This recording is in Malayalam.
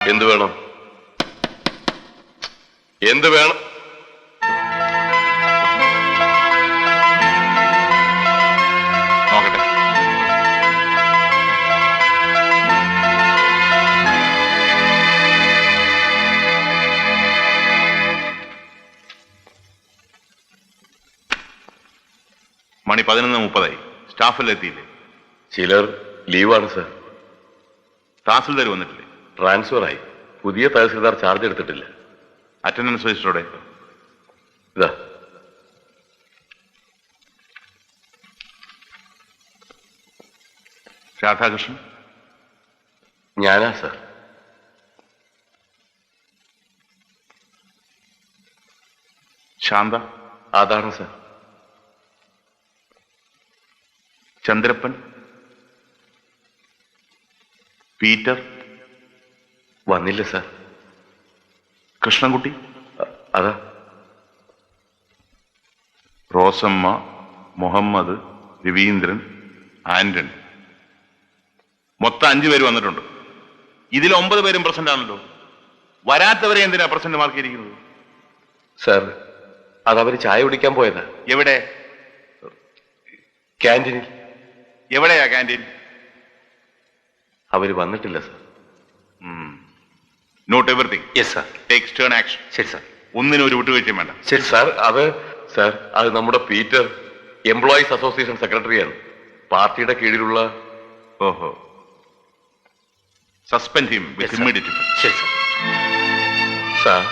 എന്ത് വേണം? എന്ത് വേണം? നോക്കട്ടെ. മണി 11:30. സ്റ്റാഫെല്ലാം എത്തിയില്ലേ? ചിലർ ലീവാണ് സർ. തഹസിൽദാർ വന്നിട്ടില്ലേ? ട്രാൻസ്ഫർ ആയി. പുതിയ തഹസിൽദാർ ചാർജ് എടുത്തിട്ടില്ല. അറ്റൻഡൻസ് രജിസ്റ്ററോടെ ഇതാ. രാധാകൃഷ്ണൻ. ഞാനാ സർ. ശാന്ത. അതാണ് സർ. ചന്ദ്രപ്പൻ. പീറ്റർ. വന്നില്ല സർ. കൃഷ്ണൻകുട്ടി. അതാ. റോസമ്മ, മുഹമ്മദ്, രവീന്ദ്രൻ, ആന്റണി. മൊത്തം 5 പേര് വന്നിട്ടുണ്ട്. ഇതിൽ 9 പേരും പ്രസന്റ് ആണല്ലോ. വരാത്തവരെ എന്തിനാ പ്രസന്റ് മാർക്കിയിരിക്കുന്നത്? സർ, അതവര് ചായ കുടിക്കാൻ പോയതാ. എവിടെ? ക്യാൻറ്റീനിൽ. എവിടെയാ ക്യാൻറ്റീൻ? അവര് വന്നിട്ടില്ല sir. Not everything. Yes sir. Take stern action. ശരി സർ. ഒന്നിനും ഒരു വിട്ടുവീഴ്ചയും വേണ്ട. ശരി സാർ. അത് നമ്മുടെ പീറ്റർ എംപ്ലോയീസ് അസോസിയേഷൻ സെക്രട്ടറിയാണ്. പാർട്ടിയുടെ കീഴിലുള്ള. ഓഹോ. Suspend him with immediate. ശരി സാർ. സാർ,